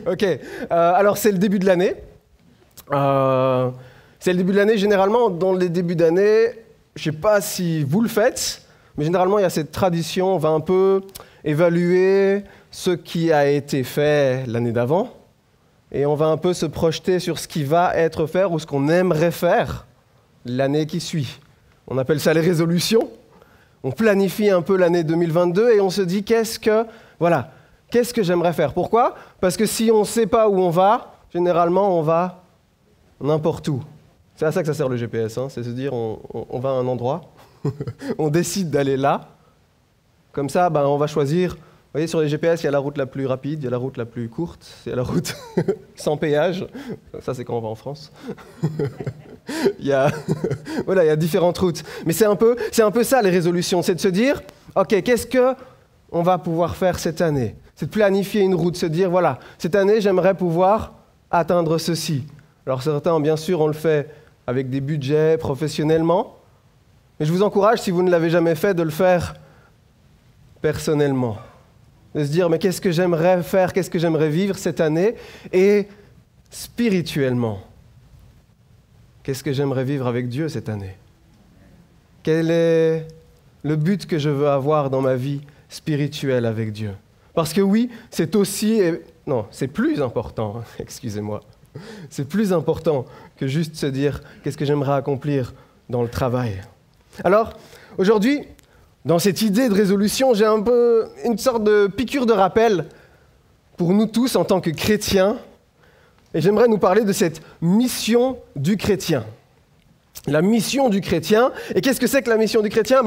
Ok, alors c'est le début de l'année. C'est le début de l'année, généralement, dans les débuts d'année, je ne sais pas si vous le faites, mais généralement, il y a cette tradition, on va un peu évaluer ce qui a été fait l'année d'avant, et on va un peu se projeter sur ce qui va être fait ou ce qu'on aimerait faire l'année qui suit. On appelle ça les résolutions. On planifie un peu l'année 2022 et on se dit qu'est-ce que j'aimerais faire. Pourquoi ? Parce que si on ne sait pas où on va, généralement on va n'importe où. C'est à ça que ça sert le GPS, hein, c'est se dire on va à un endroit, on décide d'aller là, comme ça on va choisir. Vous voyez, sur les GPS, il y a la route la plus rapide, il y a la route la plus courte, il y a la route sans péage. Ça, c'est quand on va en France. il y a différentes routes. Mais c'est un peu ça, les résolutions. C'est de se dire, OK, qu'est-ce qu'on va pouvoir faire cette année ? C'est de planifier une route, se dire, voilà, cette année, j'aimerais pouvoir atteindre ceci. Alors certains, bien sûr, on le fait avec des budgets, professionnellement. Mais je vous encourage, si vous ne l'avez jamais fait, de le faire personnellement. De se dire, mais qu'est-ce que j'aimerais faire, qu'est-ce que j'aimerais vivre cette année ? Et spirituellement, qu'est-ce que j'aimerais vivre avec Dieu cette année ? Quel est le but que je veux avoir dans ma vie spirituelle avec Dieu ? Parce que oui, c'est plus important, excusez-moi. C'est plus important que juste se dire, qu'est-ce que j'aimerais accomplir dans le travail ? Alors, aujourd'hui, dans cette idée de résolution, j'ai un peu une sorte de piqûre de rappel pour nous tous en tant que chrétiens. Et j'aimerais nous parler de cette mission du chrétien. La mission du chrétien. Et qu'est-ce que c'est que la mission du chrétien ?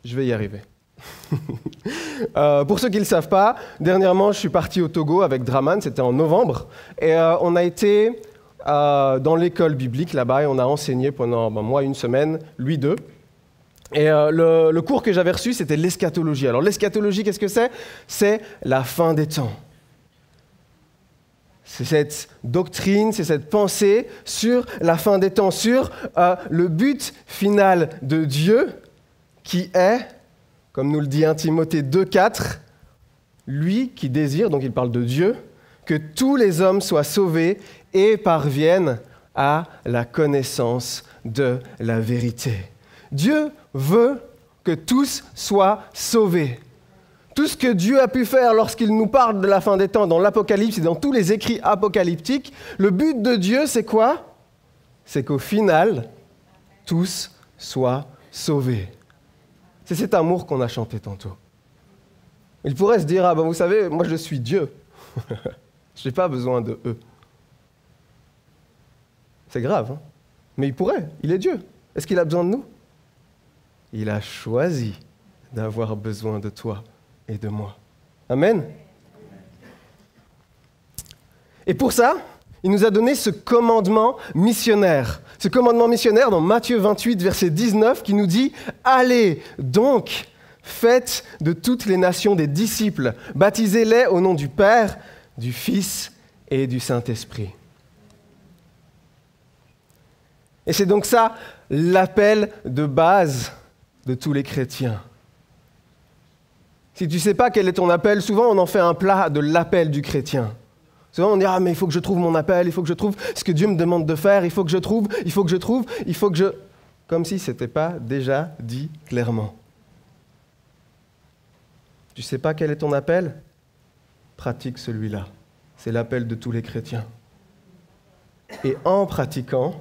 Je vais y arriver. Pour ceux qui ne le savent pas, dernièrement, je suis parti au Togo avec Draman, c'était en novembre. Et on a été dans l'école biblique là-bas et on a enseigné pendant moi une semaine, lui 2. Et le cours que j'avais reçu, c'était l'eschatologie. Alors l'eschatologie, qu'est-ce que c'est ? C'est la fin des temps. C'est cette doctrine, c'est cette pensée sur la fin des temps, sur le but final de Dieu qui est, comme nous le dit 1 Timothée 2,4, lui qui désire, donc il parle de Dieu, que tous les hommes soient sauvés et parviennent à la connaissance de la vérité. Dieu veut que tous soient sauvés. Tout ce que Dieu a pu faire lorsqu'il nous parle de la fin des temps dans l'Apocalypse et dans tous les écrits apocalyptiques, le but de Dieu, c'est quoi ? C'est qu'au final, tous soient sauvés. C'est cet amour qu'on a chanté tantôt. Il pourrait se dire, vous savez, moi je suis Dieu. Je n'ai pas besoin de eux. C'est grave, hein ? Mais il pourrait, il est Dieu. Est-ce qu'il a besoin de nous ? Il a choisi d'avoir besoin de toi et de moi. Amen. Et pour ça, il nous a donné ce commandement missionnaire. Ce commandement missionnaire dans Matthieu 28, verset 19, qui nous dit « Allez donc, faites de toutes les nations des disciples, baptisez-les au nom du Père, du Fils et du Saint-Esprit. » Et c'est donc ça l'appel de base de tous les chrétiens. Si tu ne sais pas quel est ton appel, souvent on en fait un plat de l'appel du chrétien. Souvent on dit « mais il faut que je trouve mon appel, il faut que je trouve ce que Dieu me demande de faire, il faut que je trouve... » Comme si ce n'était pas déjà dit clairement. Tu ne sais pas quel est ton appel ? Pratique celui-là. C'est l'appel de tous les chrétiens. Et en pratiquant,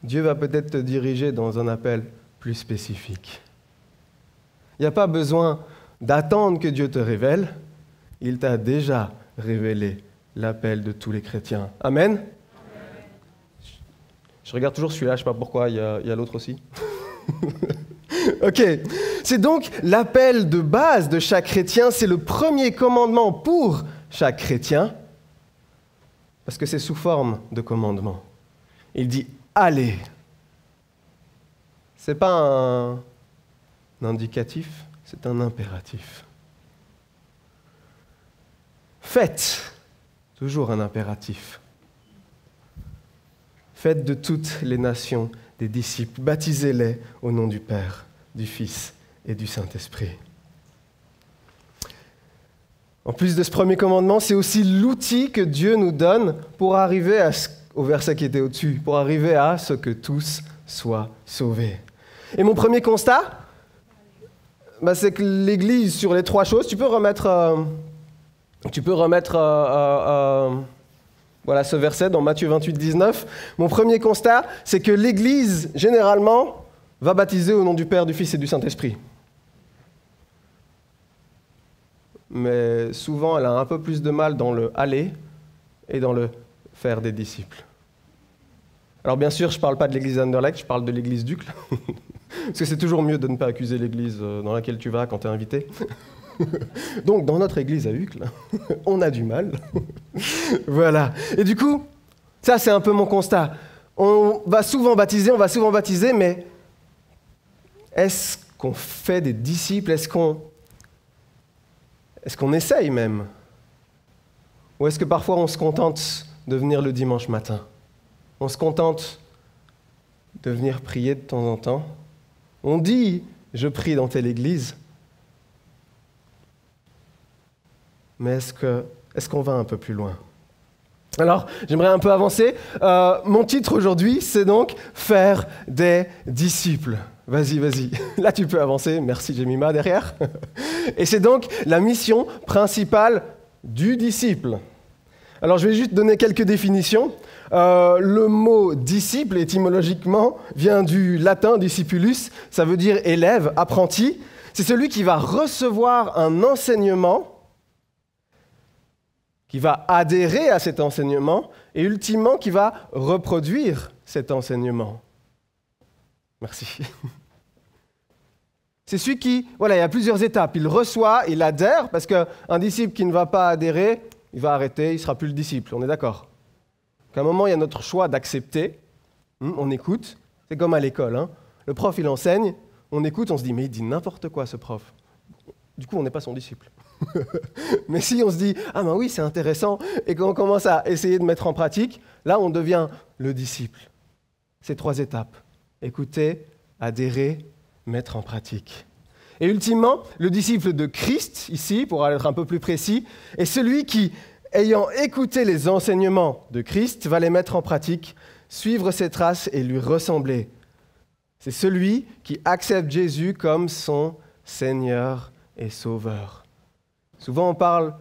Dieu va peut-être te diriger dans un appel plus spécifique. Il n'y a pas besoin d'attendre que Dieu te révèle. Il t'a déjà révélé l'appel de tous les chrétiens. Amen. Amen. Je regarde toujours celui-là, je ne sais pas pourquoi, il y a l'autre aussi. Ok. C'est donc l'appel de base de chaque chrétien, c'est le premier commandement pour chaque chrétien, parce que c'est sous forme de commandement. Il dit « Allez ». Ce n'est pas un indicatif, c'est un impératif. Faites, toujours un impératif. Faites de toutes les nations des disciples, baptisez-les au nom du Père, du Fils et du Saint-Esprit. En plus de ce premier commandement, c'est aussi l'outil que Dieu nous donne pour arriver au verset qui était au-dessus, pour arriver à ce que tous soient sauvés. Et mon premier constat, c'est que l'Église, sur les trois choses, tu peux remettre voilà, ce verset dans Matthieu 28, 19. Mon premier constat, c'est que l'Église, généralement, va baptiser au nom du Père, du Fils et du Saint-Esprit. Mais souvent, elle a un peu plus de mal dans le « aller » et dans le « faire des disciples ». Alors bien sûr, je ne parle pas de l'église Anderlecht, je parle de l'église d'Uccle. Parce que c'est toujours mieux de ne pas accuser l'église dans laquelle tu vas quand tu es invité. Donc, dans notre église à Uccle, on a du mal. Voilà. Et du coup, ça, c'est un peu mon constat. On va souvent baptiser, mais est-ce qu'on fait des disciples? Est-ce qu'on essaye même? Ou est-ce que parfois on se contente de venir le dimanche matin? On se contente de venir prier de temps en temps. On dit « je prie dans telle église ». Mais est-ce qu'on va un peu plus loin? Alors, j'aimerais un peu avancer. Mon titre aujourd'hui, c'est donc « Faire des disciples ». Vas-y. Là, tu peux avancer. Merci, Jemima, derrière. Et c'est donc la mission principale du disciple. Alors, je vais juste donner quelques définitions. Le mot « disciple », étymologiquement, vient du latin « discipulus », ça veut dire « élève »,« apprenti ». C'est celui qui va recevoir un enseignement, qui va adhérer à cet enseignement, et ultimement qui va reproduire cet enseignement. Merci. C'est celui qui, voilà, il y a plusieurs étapes. Il reçoit, il adhère, parce qu'un disciple qui ne va pas adhérer, il va arrêter, il ne sera plus le disciple, on est d'accord? À un moment, il y a notre choix d'accepter, on écoute, c'est comme à l'école, hein. Le prof, il enseigne, on écoute, on se dit, mais il dit n'importe quoi ce prof. Du coup, on n'est pas son disciple. Mais si on se dit, ah ben oui, c'est intéressant, et qu'on commence à essayer de mettre en pratique, là, on devient le disciple. C'est 3 étapes. Écouter, adhérer, mettre en pratique. Et ultimement, le disciple de Christ, ici, pour être un peu plus précis, est celui qui, ayant écouté les enseignements de Christ, va les mettre en pratique, suivre ses traces et lui ressembler. C'est celui qui accepte Jésus comme son Seigneur et Sauveur. Souvent, on parle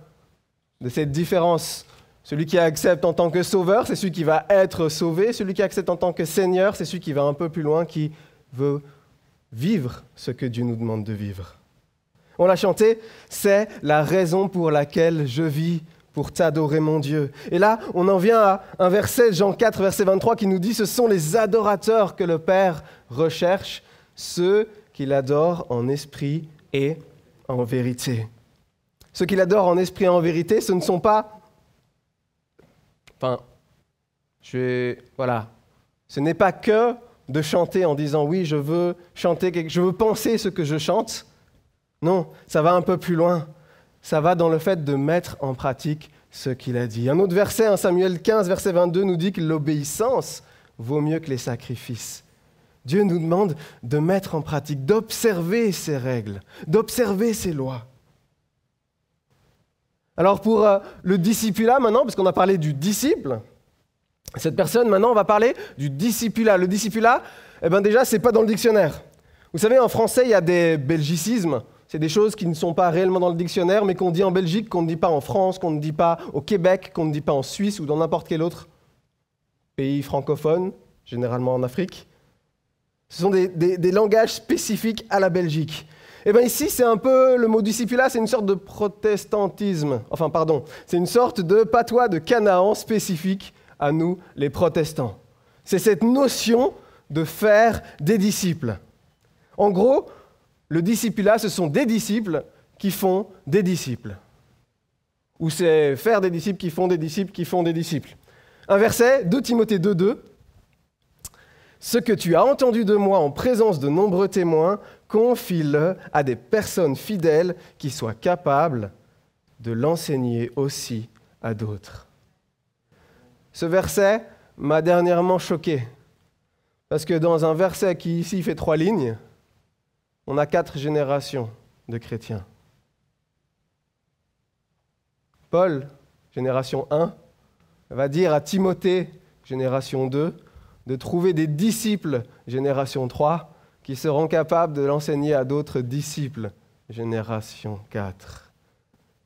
de cette différence. Celui qui accepte en tant que Sauveur, c'est celui qui va être sauvé. Celui qui accepte en tant que Seigneur, c'est celui qui va un peu plus loin, qui veut vivre ce que Dieu nous demande de vivre. On l'a chanté, c'est la raison pour laquelle je vis, pour t'adorer mon Dieu. Et là, on en vient à un verset, Jean 4, verset 23, qui nous dit « Ce sont les adorateurs que le Père recherche, ceux qui l'adorent en esprit et en vérité. » Ceux qui l'adorent en esprit et en vérité, ce ne sont pas... Ce n'est pas que de chanter en disant « oui, je veux chanter, je veux penser ce que je chante ». Non, ça va un peu plus loin. Ça va dans le fait de mettre en pratique ce qu'il a dit. Un autre verset, 1 Samuel 15, verset 22, nous dit que l'obéissance vaut mieux que les sacrifices. Dieu nous demande de mettre en pratique, d'observer ses règles, d'observer ses lois. Alors pour le discipulat maintenant, parce qu'on a parlé du disciple, cette personne, maintenant, on va parler du discipulat. Le discipulat, déjà, ce n'est pas dans le dictionnaire. Vous savez, en français, il y a des belgicismes. C'est des choses qui ne sont pas réellement dans le dictionnaire, mais qu'on dit en Belgique, qu'on ne dit pas en France, qu'on ne dit pas au Québec, qu'on ne dit pas en Suisse ou dans n'importe quel autre pays francophone, généralement en Afrique. Ce sont des langages spécifiques à la Belgique. Et bien ici, c'est un peu, le mot discipulat, c'est une sorte de protestantisme. C'est une sorte de patois de Canaan spécifique à nous, les protestants. C'est cette notion de faire des disciples. En gros, le discipulat, ce sont des disciples qui font des disciples. Ou c'est faire des disciples qui font des disciples qui font des disciples. Un verset, 2 Timothée 2,2. « Ce que tu as entendu de moi en présence de nombreux témoins, confie-le à des personnes fidèles qui soient capables de l'enseigner aussi à d'autres. » Ce verset m'a dernièrement choqué, parce que dans un verset qui ici fait 3 lignes, on a 4 générations de chrétiens. Paul, génération 1, va dire à Timothée, génération 2, de trouver des disciples, génération 3, qui seront capables de l'enseigner à d'autres disciples, génération 4.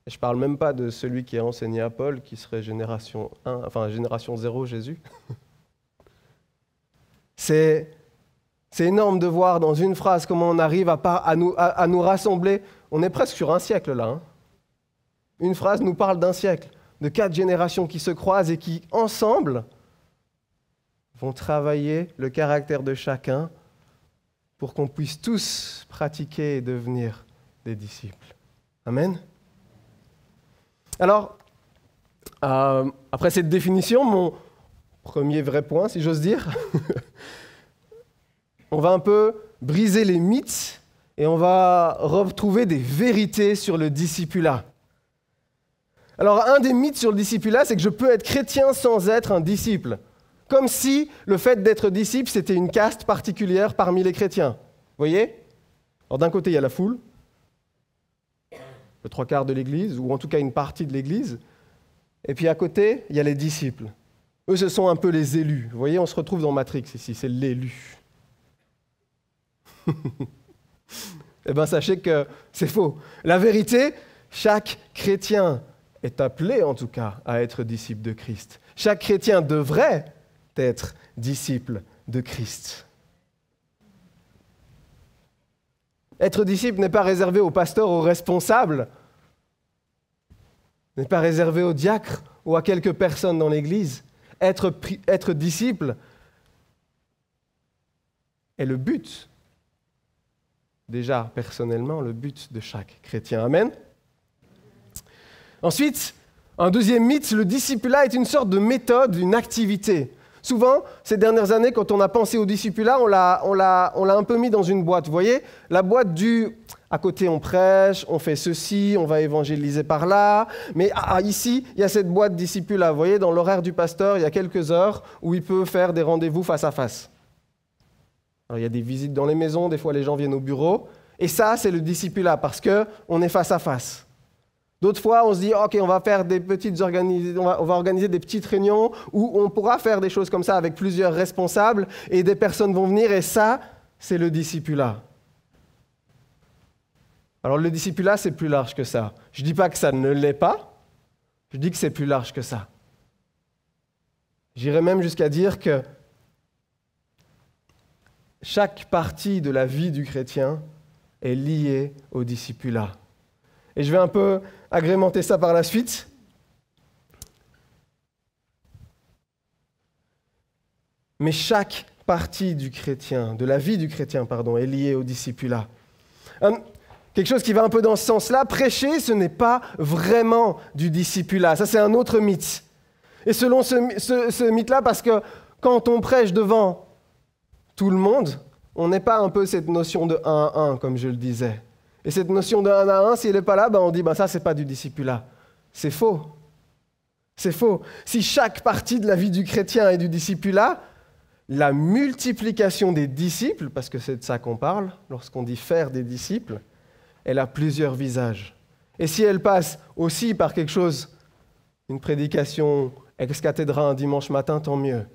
Et je ne parle même pas de celui qui a enseigné à Paul, qui serait génération 1, enfin génération 0, Jésus. C'est énorme de voir dans une phrase comment on arrive à nous rassembler. On est presque sur un siècle là. Hein. Une phrase nous parle d'un siècle, de 4 générations qui se croisent et qui, ensemble, vont travailler le caractère de chacun pour qu'on puisse tous pratiquer et devenir des disciples. Amen. Alors, après cette définition, mon premier vrai point, si j'ose dire, on va un peu briser les mythes et on va retrouver des vérités sur le discipulat. Alors, un des mythes sur le discipulat, c'est que je peux être chrétien sans être un disciple. Comme si le fait d'être disciple, c'était une caste particulière parmi les chrétiens. Vous voyez ? Alors, d'un côté, il y a la foule, le 3/4 de l'Église, ou en tout cas une partie de l'Église. Et puis à côté, il y a les disciples. Eux, ce sont un peu les élus. Vous voyez, on se retrouve dans Matrix ici, c'est l'élu. Eh bien, sachez que c'est faux. La vérité, chaque chrétien est appelé, en tout cas, à être disciple de Christ. Chaque chrétien devrait être disciple de Christ. Être disciple n'est pas réservé aux pasteurs, aux responsables, n'est pas réservé aux diacres ou à quelques personnes dans l'Église. Être disciple est le but, déjà personnellement, le but de chaque chrétien. Amen. Ensuite, un deuxième mythe, le discipulat est une sorte de méthode, une activité. Souvent, ces dernières années, quand on a pensé au discipulat, on l'a un peu mis dans une boîte. Vous voyez, la boîte du « à côté on prêche, on fait ceci, on va évangéliser par là ». Mais ici, il y a cette boîte discipulat. Vous voyez, dans l'horaire du pasteur, il y a quelques heures où il peut faire des rendez-vous face à face. Alors, il y a des visites dans les maisons, des fois les gens viennent au bureau. Et ça, c'est le discipulat parce qu'on est face à face. D'autres fois, on se dit, OK, on va faire on va organiser des petites réunions où on pourra faire des choses comme ça avec plusieurs responsables et des personnes vont venir et ça, c'est le discipulat. Alors le discipulat, c'est plus large que ça. Je ne dis pas que ça ne l'est pas, je dis que c'est plus large que ça. J'irais même jusqu'à dire que chaque partie de la vie du chrétien est liée au discipulat. Et je vais un peu agrémenter ça par la suite. Mais chaque partie du chrétien, de la vie du chrétien, est liée au discipulat. Quelque chose qui va un peu dans ce sens-là, prêcher, ce n'est pas vraiment du discipulat. Ça, c'est un autre mythe. Et selon ce mythe-là, parce que quand on prêche devant tout le monde, on n'est pas un peu cette notion de 1 à 1, comme je le disais. Et cette notion de 1 à 1, si elle n'est pas là, on dit ça, c'est pas du discipulat. C'est faux. C'est faux. Si chaque partie de la vie du chrétien est du discipulat, la multiplication des disciples, parce que c'est de ça qu'on parle, lorsqu'on dit faire des disciples, elle a plusieurs visages. Et si elle passe aussi par quelque chose, une prédication ex cathedra un dimanche matin, tant mieux.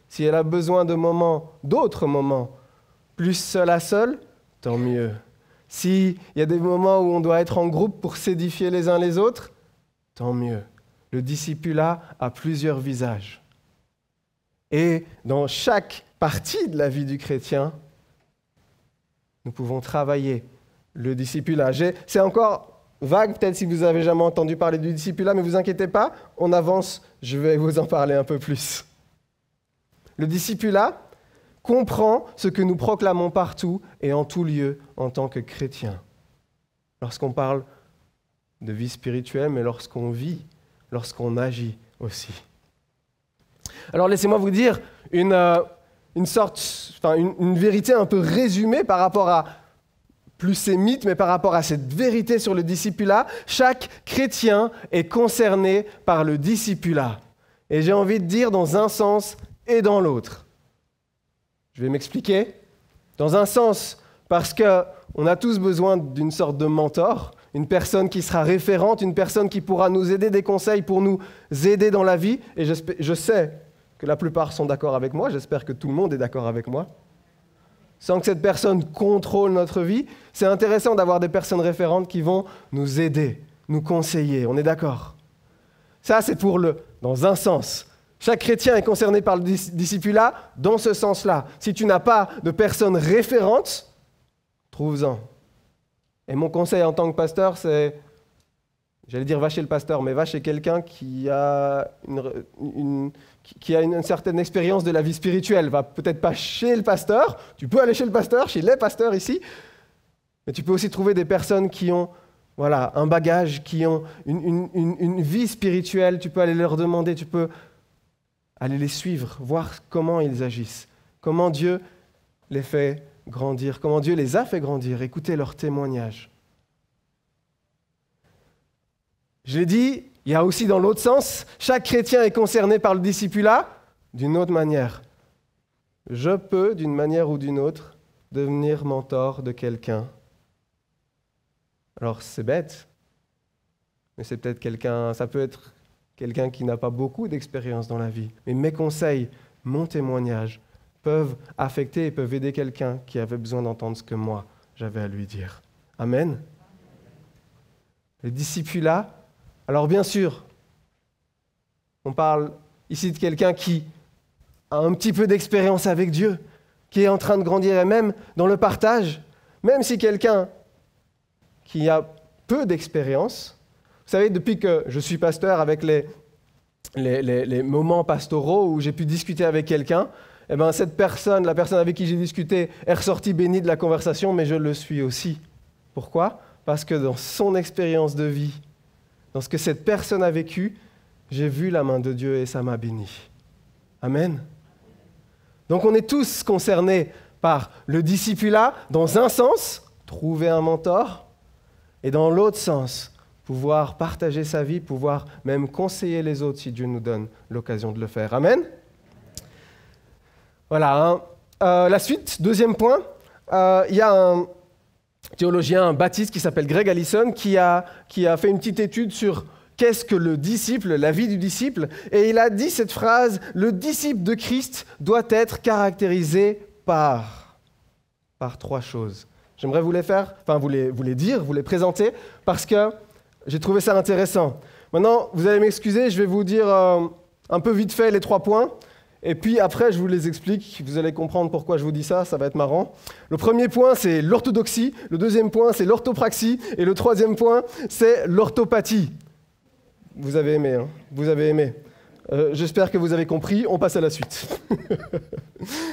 Si elle a besoin de d'autres moments, plus seul à seul, tant mieux. S'il y a des moments où on doit être en groupe pour s'édifier les uns les autres, tant mieux. Le discipulat a plusieurs visages. Et dans chaque partie de la vie du chrétien, nous pouvons travailler le discipulat. C'est encore vague, peut-être si vous n'avez jamais entendu parler du discipulat, mais ne vous inquiétez pas, on avance, je vais vous en parler un peu plus. Le discipulat comprend ce que nous proclamons partout et en tout lieu en tant que chrétiens. Lorsqu'on parle de vie spirituelle, mais lorsqu'on vit, lorsqu'on agit aussi. Alors laissez-moi vous dire une vérité un peu résumée par rapport à, plus ces mythes, mais par rapport à cette vérité sur le discipulat. Chaque chrétien est concerné par le discipulat. Et j'ai envie de dire dans un sens et dans l'autre. Je vais m'expliquer. Dans un sens, parce qu'on a tous besoin d'une sorte de mentor, une personne qui sera référente, une personne qui pourra nous aider des conseils pour nous aider dans la vie. Et je sais que la plupart sont d'accord avec moi, j'espère que tout le monde est d'accord avec moi. Sans que cette personne contrôle notre vie, c'est intéressant d'avoir des personnes référentes qui vont nous aider, nous conseiller. On est d'accord? Ça, c'est dans un sens. Chaque chrétien est concerné par le discipulat dans ce sens-là. Si tu n'as pas de personne référente, trouve-en. Et mon conseil en tant que pasteur, c'est, j'allais dire va chez le pasteur, mais va chez quelqu'un qui a une certaine expérience de la vie spirituelle. Va peut-être pas chez le pasteur, tu peux aller chez le pasteur, chez les pasteurs ici, mais tu peux aussi trouver des personnes qui ont un bagage, qui ont une vie spirituelle. Tu peux aller leur demander, tu peux aller les suivre, voir comment ils agissent, comment Dieu les fait grandir, comment Dieu les a fait grandir, écouter leurs témoignages. Je l'ai dit, il y a aussi dans l'autre sens, chaque chrétien est concerné par le discipulat d'une autre manière. Je peux, d'une manière ou d'une autre, devenir mentor de quelqu'un. Alors c'est bête, mais c'est peut-être ça peut être quelqu'un qui n'a pas beaucoup d'expérience dans la vie. Mais mes conseils, mon témoignage, peuvent affecter et peuvent aider quelqu'un qui avait besoin d'entendre ce que moi, j'avais à lui dire. Amen. Le discipulat, alors bien sûr, on parle ici de quelqu'un qui a un petit peu d'expérience avec Dieu, qui est en train de grandir et même dans le partage, même si quelqu'un qui a peu d'expérience, vous savez, depuis que je suis pasteur avec les moments pastoraux où j'ai pu discuter avec quelqu'un, eh bien, cette personne, la personne avec qui j'ai discuté, est ressortie bénie de la conversation, mais je le suis aussi. Pourquoi? Parce que dans son expérience de vie, dans ce que cette personne a vécu, j'ai vu la main de Dieu et ça m'a béni. Amen. Donc on est tous concernés par le discipulat, dans un sens, trouver un mentor, et dans l'autre sens, pouvoir partager sa vie, pouvoir même conseiller les autres si Dieu nous donne l'occasion de le faire. Amen. Voilà. La suite, deuxième point, il y a un théologien, un baptiste qui s'appelle Greg Allison, qui a fait une petite étude sur qu'est-ce que le disciple, la vie du disciple, et il a dit cette phrase, le disciple de Christ doit être caractérisé par trois choses. J'aimerais vous les dire, vous les présenter, parce que j'ai trouvé ça intéressant. Maintenant, vous allez m'excuser, je vais vous dire un peu vite fait les 3 points. Et puis après, je vous les explique, vous allez comprendre pourquoi je vous dis ça, ça va être marrant. Le premier point, c'est l'orthodoxie. Le deuxième point, c'est l'orthopraxie. Et le troisième point, c'est l'orthopathie. Vous avez aimé, hein? Vous avez aimé. J'espère que vous avez compris, on passe à la suite.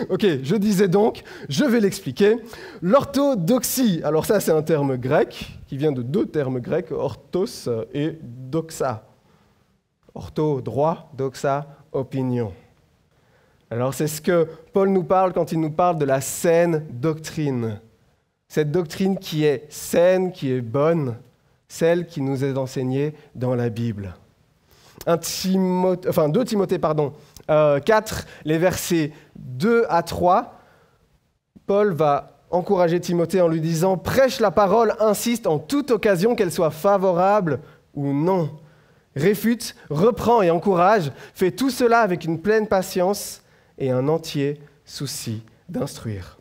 Ok, je disais donc, je vais l'expliquer. L'orthodoxie, alors ça c'est un terme grec, qui vient de 2 termes grecs, orthos et doxa. Ortho, droit, doxa, opinion. Alors c'est ce que Paul nous parle quand il nous parle de la saine doctrine. Cette doctrine qui est saine, qui est bonne, celle qui nous est enseignée dans la Bible. 2 Timothée 4, les versets 2 à 3, Paul va encourager Timothée en lui disant « Prêche la parole, insiste en toute occasion, qu'elle soit favorable ou non. Réfute, reprend et encourage, fais tout cela avec une pleine patience et un entier souci d'instruire.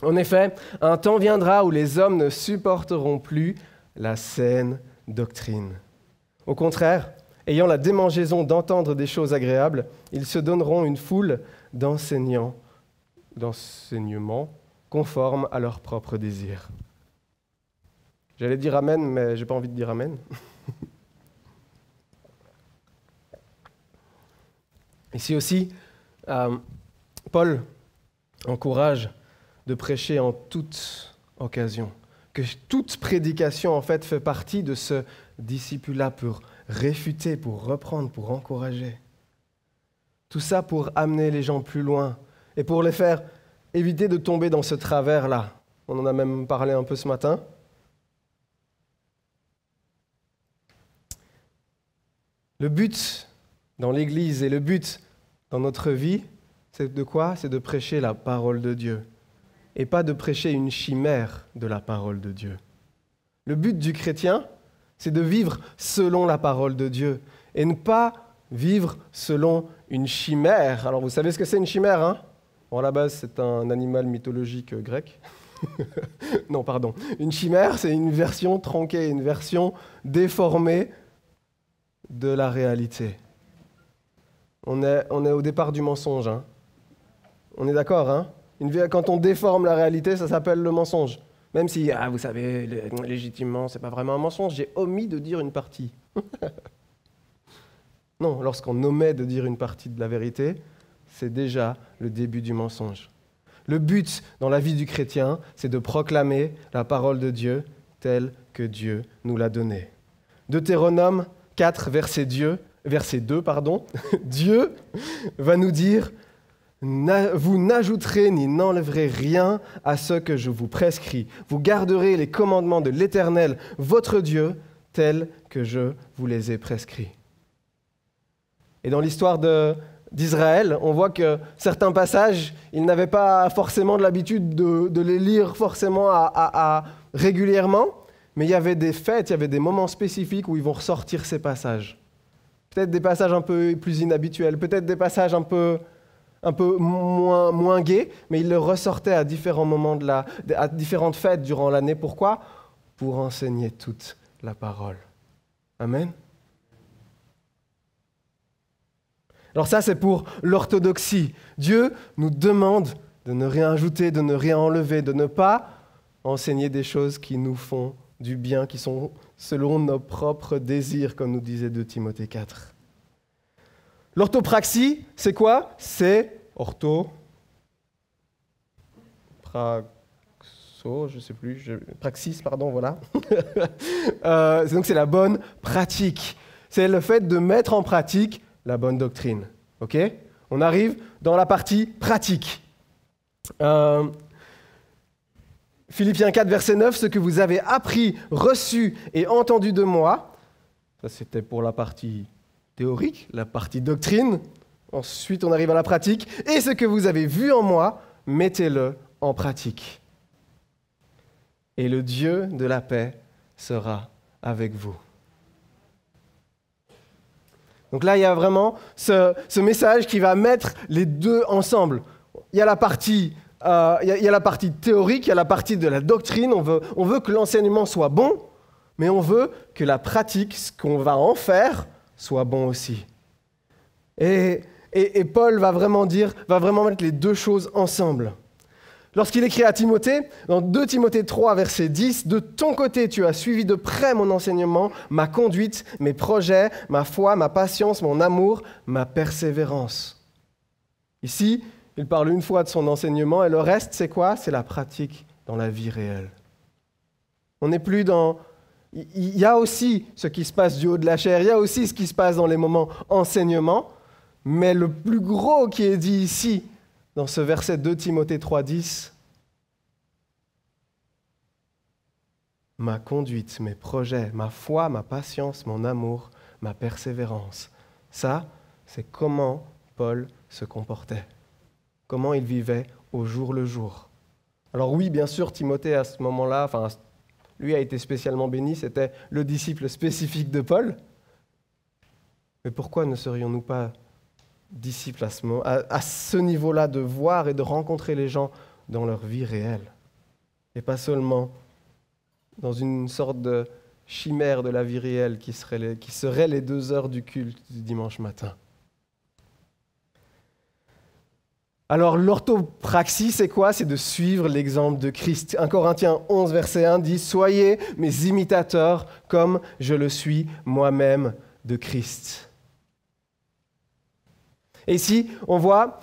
En effet, un temps viendra où les hommes ne supporteront plus la saine doctrine. Au contraire, ayant la démangeaison d'entendre des choses agréables, ils se donneront une foule d'enseignements conformes à leurs propres désirs. » J'allais dire Amen, mais je n'ai pas envie de dire Amen. Ici aussi, Paul encourage de prêcher en toute occasion, que toute prédication en fait fait partie de ce discipulat pour réfuter, pour reprendre, pour encourager. Tout ça pour amener les gens plus loin et pour les faire éviter de tomber dans ce travers-là. On en a même parlé un peu ce matin. Le but dans l'Église et le but dans notre vie, c'est de quoi? C'est de prêcher la parole de Dieu et pas de prêcher une chimère de la parole de Dieu. Le but du chrétien, c'est de vivre selon la parole de Dieu et ne pas vivre selon une chimère. Alors vous savez ce que c'est une chimère, hein? Bon, à la base, c'est un animal mythologique grec. Non, pardon. Une chimère, c'est une version tronquée, une version déformée de la réalité. On est au départ du mensonge. Hein? On est d'accord, hein? Quand on déforme la réalité, ça s'appelle le mensonge. Même si, vous savez, légitimement, c'est pas vraiment un mensonge, j'ai omis de dire une partie. Non, lorsqu'on omet de dire une partie de la vérité, c'est déjà le début du mensonge. Le but dans la vie du chrétien, c'est de proclamer la parole de Dieu telle que Dieu nous l'a donnée. Deutéronome 4, verset 2, Dieu va nous dire « Vous n'ajouterez ni n'enlèverez rien à ce que je vous prescris. Vous garderez les commandements de l'Éternel, votre Dieu, tels que je vous les ai prescrits. » Et dans l'histoire d'Israël, on voit que certains passages, ils n'avaient pas forcément de l'habitude de les lire forcément régulièrement, mais il y avait des fêtes, il y avait des moments spécifiques où ils vont ressortir ces passages. Peut-être des passages un peu plus inhabituels, peut-être des passages un peu moins gais, mais ils le ressortaient à différents moments à différentes fêtes durant l'année. Pourquoi? Pour enseigner toute la parole. Amen. Alors ça, c'est pour l'orthodoxie. Dieu nous demande de ne rien ajouter, de ne rien enlever, de ne pas enseigner des choses qui nous font du bien, qui sont selon nos propres désirs, comme nous disait 2 Timothée 4. L'orthopraxie, c'est quoi? C'est praxis, pardon, voilà. Donc c'est la bonne pratique. C'est le fait de mettre en pratique la bonne doctrine. Ok? On arrive dans la partie pratique. Philippiens 4, verset 9, « Ce que vous avez appris, reçu et entendu de moi », ça c'était pour la partie théorique, la partie doctrine. Ensuite, on arrive à la pratique. « Et ce que vous avez vu en moi, mettez-le en pratique. Et le Dieu de la paix sera avec vous. » Donc là, il y a vraiment ce message qui va mettre les deux ensemble. Il y a la partie théorique, il y a la partie de la doctrine. On veut que l'enseignement soit bon, mais on veut que la pratique, ce qu'on va en faire, soit bon aussi. Et Paul va vraiment mettre les deux choses ensemble. Lorsqu'il écrit à Timothée, dans 2 Timothée 3, verset 10, « De ton côté, tu as suivi de près mon enseignement, ma conduite, mes projets, ma foi, ma patience, mon amour, ma persévérance. » Ici, il parle une fois de son enseignement, et le reste, c'est quoi? C'est la pratique dans la vie réelle. On n'est plus dans... Il y a aussi ce qui se passe du haut de la chair, il y a aussi ce qui se passe dans les moments enseignement, mais le plus gros qui est dit ici, dans ce verset 2 Timothée 3, 10, « Ma conduite, mes projets, ma foi, ma patience, mon amour, ma persévérance. » Ça, c'est comment Paul se comportait, comment il vivait au jour le jour. Alors oui, bien sûr, Timothée, à ce moment-là, lui a été spécialement béni, c'était le disciple spécifique de Paul. Mais pourquoi ne serions-nous pas disciples à ce niveau-là, de voir et de rencontrer les gens dans leur vie réelle, et pas seulement dans une sorte de chimère de la vie réelle qui serait les 2 heures du culte du dimanche matin. Alors l'orthopraxie, c'est quoi? C'est de suivre l'exemple de Christ. 1 Corinthiens 11, verset 1 dit « Soyez mes imitateurs comme je le suis moi-même de Christ. » Et ici, on voit,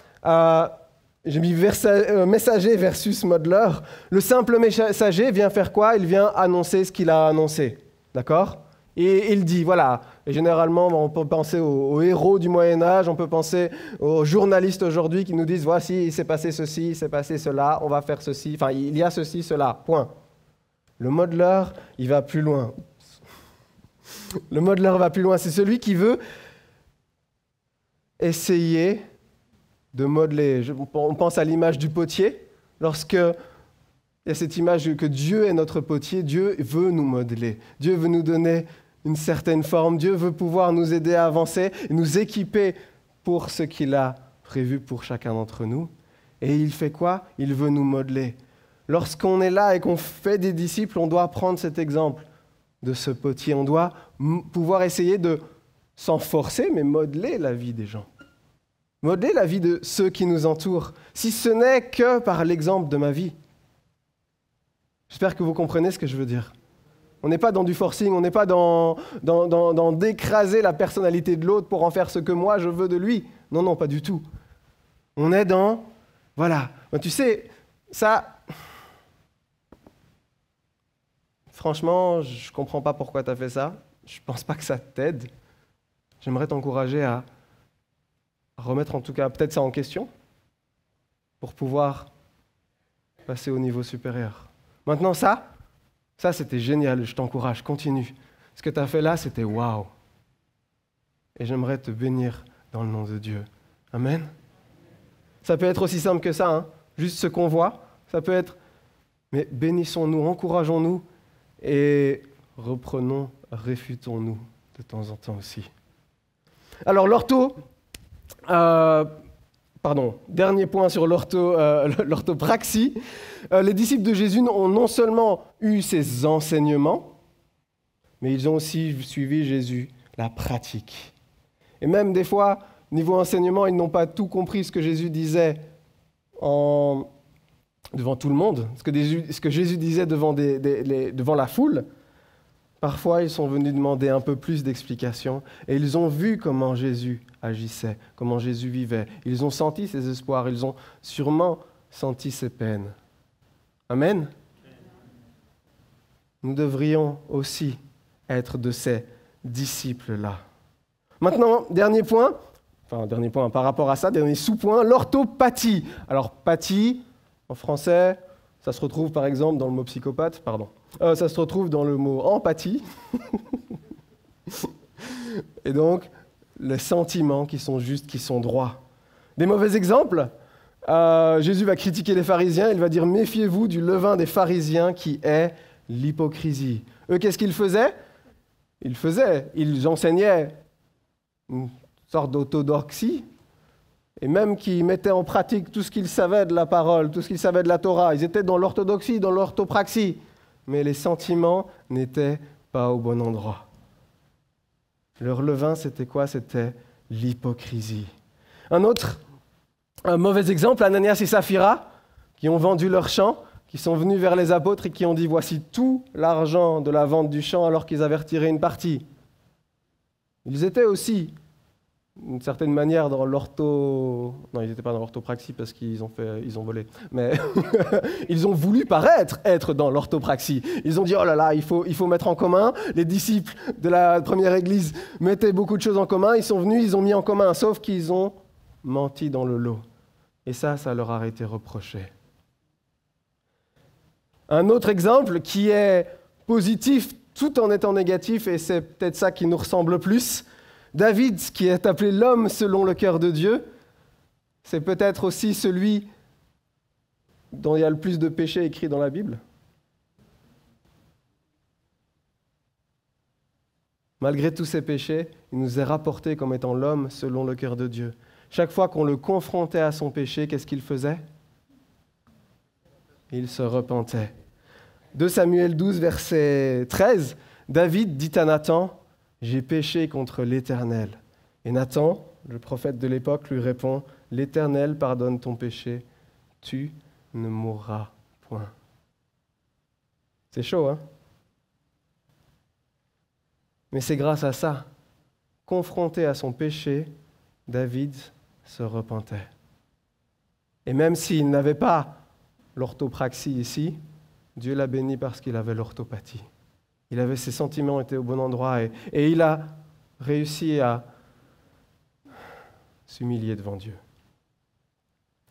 j'ai mis messager versus modeleur. Le simple messager vient faire quoi? Il vient annoncer ce qu'il a annoncé. D'accord? Et il dit, voilà, et généralement, on peut penser aux héros du Moyen-Âge, on peut penser aux journalistes aujourd'hui qui nous disent, voici, il s'est passé ceci, il s'est passé cela, on va faire ceci, enfin, il y a ceci, cela, point. Le modeleur, il va plus loin. Le modeleur va plus loin, c'est celui qui veut essayer de modeler. On pense à l'image du potier. Lorsque Il y a cette image que Dieu est notre potier, Dieu veut nous modeler, Dieu veut nous donner une certaine forme, Dieu veut pouvoir nous aider à avancer, et nous équiper pour ce qu'il a prévu pour chacun d'entre nous. Et il fait quoi? Il veut nous modeler. Lorsqu'on est là et qu'on fait des disciples, on doit prendre cet exemple de ce potier. On doit pouvoir essayer de, sans forcer, mais modeler la vie des gens. Modeler la vie de ceux qui nous entourent, si ce n'est que par l'exemple de ma vie. J'espère que vous comprenez ce que je veux dire. On n'est pas dans du forcing, on n'est pas dans d'écraser la personnalité de l'autre pour en faire ce que moi je veux de lui. Non, non, pas du tout. On est dans... Voilà. Tu sais, ça... Franchement, je ne comprends pas pourquoi tu as fait ça. Je ne pense pas que ça t'aide. J'aimerais t'encourager à remettre en tout cas peut-être ça en question pour pouvoir passer au niveau supérieur. Maintenant, ça c'était génial, je t'encourage, continue. Ce que tu as fait là, c'était waouh. Et j'aimerais te bénir dans le nom de Dieu. Amen. Ça peut être aussi simple que ça, hein, juste ce qu'on voit. Ça peut être, mais bénissons-nous, encourageons-nous et reprenons, réfutons-nous de temps en temps aussi. Alors dernier point sur l'orthopraxie. Les disciples de Jésus ont non seulement eu ses enseignements, mais ils ont aussi suivi Jésus, la pratique. Et même des fois, niveau enseignement, ils n'ont pas tout compris ce que Jésus disait devant tout le monde, ce que Jésus disait devant la foule. Parfois, ils sont venus demander un peu plus d'explications et ils ont vu comment Jésus agissait, comment Jésus vivait. Ils ont senti ses espoirs, ils ont sûrement senti ses peines. Amen. Nous devrions aussi être de ces disciples-là. Maintenant, dernier point par rapport à ça, dernier sous-point, l'orthopathie. Alors, pathie, en français, ça se retrouve par exemple dans le mot psychopathe, ça se retrouve dans le mot empathie. Et donc, les sentiments qui sont justes, qui sont droits. Des mauvais exemples, Jésus va critiquer les pharisiens, il va dire « Méfiez-vous du levain des pharisiens qui est l'hypocrisie ». Eux, qu'est-ce qu'ils faisaient? Ils enseignaient une sorte d'autodoxie, et même qui mettaient en pratique tout ce qu'ils savaient de la parole, tout ce qu'ils savaient de la Torah. Ils étaient dans l'orthodoxie, dans l'orthopraxie, mais les sentiments n'étaient pas au bon endroit. Leur levain, c'était quoi? C'était l'hypocrisie. Un mauvais exemple, Ananias et Saphira, qui ont vendu leur champ, qui sont venus vers les apôtres et qui ont dit « Voici tout l'argent de la vente du champ alors qu'ils avaient retiré une partie ». Ils étaient aussi, d'une certaine manière, dans l'ortho... Non, ils n'étaient pas dans l'orthopraxie parce qu'ils ont volé. Mais ils ont voulu paraître être dans l'orthopraxie. Ils ont dit « Oh là là, il faut mettre en commun ». Les disciples de la première église mettaient beaucoup de choses en commun. Ils sont venus, ils ont mis en commun, sauf qu'ils ont menti dans le lot. Et ça leur a été reproché. Un autre exemple qui est positif tout en étant négatif, et c'est peut-être ça qui nous ressemble le plus, David, qui est appelé l'homme selon le cœur de Dieu, c'est peut-être aussi celui dont il y a le plus de péchés écrits dans la Bible. Malgré tous ses péchés, il nous est rapporté comme étant l'homme selon le cœur de Dieu. Chaque fois qu'on le confrontait à son péché, qu'est-ce qu'il faisait? Il se repentait. 2 Samuel 12, verset 13, David dit à Nathan, « J'ai péché contre l'Éternel. » Et Nathan, le prophète de l'époque, lui répond, « L'Éternel pardonne ton péché, tu ne mourras point. » C'est chaud, hein? Mais c'est grâce à ça, confronté à son péché, David se repentait. Et même s'il n'avait pas l'orthopraxie ici, Dieu l'a béni parce qu'il avait l'orthopathie. Ses sentiments étaient au bon endroit et il a réussi à s'humilier devant Dieu.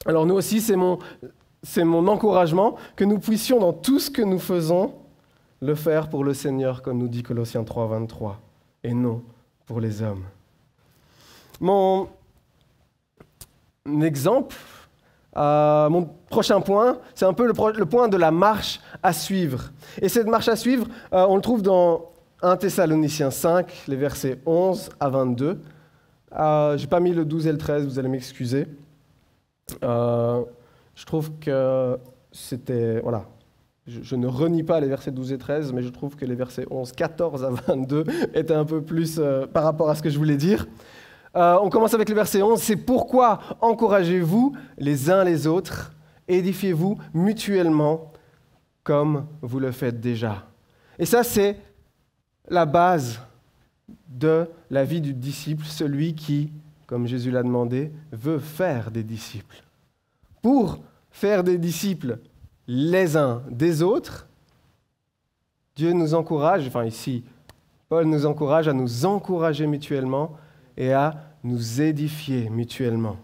Alors nous aussi, c'est mon encouragement que nous puissions dans tout ce que nous faisons le faire pour le Seigneur, comme nous dit Colossiens 3, 23, et non pour les hommes. Mon exemple, Mon prochain point, c'est un peu le point de la marche à suivre. Et cette marche à suivre, on le trouve dans 1 Thessaloniciens 5, les versets 11 à 22. Je n'ai pas mis le 12 et le 13, vous allez m'excuser. Je trouve que c'était... Voilà. Je ne renie pas les versets 12 et 13, mais je trouve que les versets 11, 14 à 22 étaient un peu plus par rapport à ce que je voulais dire. On commence avec le verset 11. « C'est pourquoi encouragez-vous les uns les autres, édifiez-vous mutuellement comme vous le faites déjà. » Et ça, c'est la base de la vie du disciple, celui qui, comme Jésus l'a demandé, veut faire des disciples. Pour faire des disciples les uns des autres, Dieu nous encourage, enfin ici, Paul nous encourage à nous encourager mutuellement et à nous édifier mutuellement.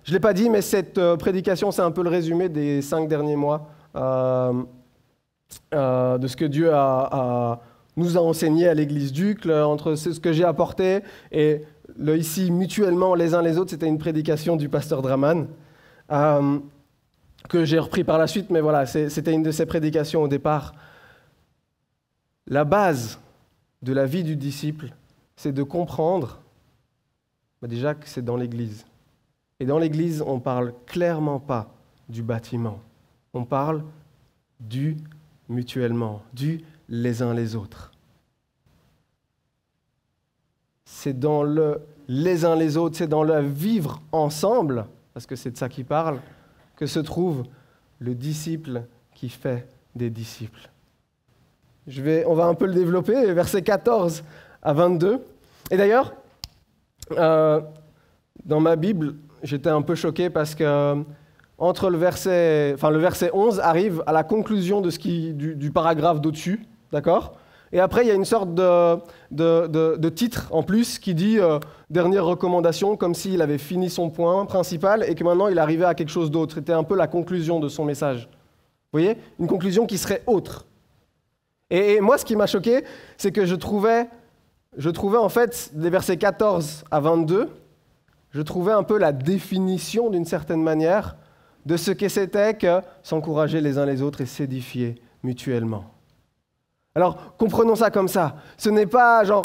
Je ne l'ai pas dit, mais cette prédication, c'est un peu le résumé des 5 derniers mois de ce que Dieu nous a enseigné à l'église d'Uccle, entre ce que j'ai apporté et ici, mutuellement, les uns les autres, c'était une prédication du pasteur Draman, que j'ai repris par la suite, mais voilà, c'était une de ses prédications au départ. La base de la vie du disciple, c'est de comprendre déjà que c'est dans l'Église. Et dans l'Église, on ne parle clairement pas du bâtiment. On parle du mutuellement, du les uns les autres. C'est dans le les uns les autres, c'est dans le vivre ensemble, parce que c'est de ça qu'il parle, que se trouve le disciple qui fait des disciples. On va un peu le développer, versets 14 à 22. Et d'ailleurs, dans ma Bible, j'étais un peu choqué parce que entre le verset 11 arrive à la conclusion du paragraphe d'au-dessus, d'accord ? Et après, il y a une sorte de titre en plus qui dit dernière recommandation, comme s'il avait fini son point principal et que maintenant il arrivait à quelque chose d'autre. C'était un peu la conclusion de son message. Vous voyez ? Une conclusion qui serait autre. Et moi, ce qui m'a choqué, c'est que je trouvais en fait, des versets 14 à 22, je trouvais un peu la définition, d'une certaine manière, de ce que c'était que s'encourager les uns les autres et s'édifier mutuellement. Alors, comprenons ça comme ça. Ce n'est pas genre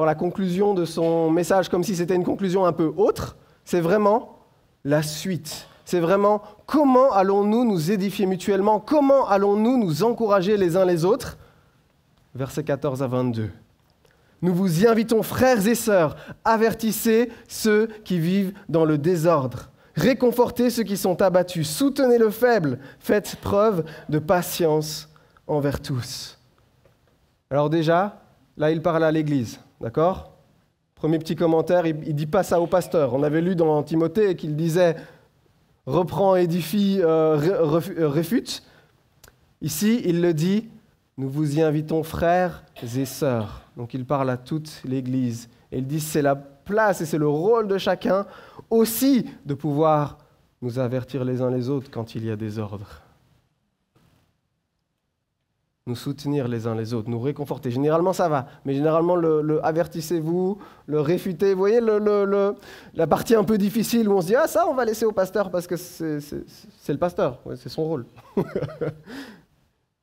la conclusion de son message comme si c'était une conclusion un peu autre. C'est vraiment la suite. C'est vraiment comment allons-nous nous édifier mutuellement, comment allons-nous nous encourager les uns les autres. Versets 14 à 22. Nous vous y invitons, frères et sœurs, avertissez ceux qui vivent dans le désordre. Réconfortez ceux qui sont abattus, soutenez le faible, faites preuve de patience envers tous. Alors déjà, là il parle à l'Église, d'accord ? Premier petit commentaire, il ne dit pas ça au pasteur. On avait lu dans Timothée qu'il disait « reprend, édifie, réfute ». Ici, il le dit « nous vous y invitons, frères et sœurs ». Donc il parle à toute l'Église. Et il dit c'est la place et c'est le rôle de chacun aussi de pouvoir nous avertir les uns les autres quand il y a des ordres. Nous soutenir les uns les autres, nous réconforter. Généralement ça va, mais généralement le avertissez-vous, le réfutez. Vous voyez la partie un peu difficile où on se dit ah ça on va laisser au pasteur parce que c'est le pasteur, ouais, c'est son rôle.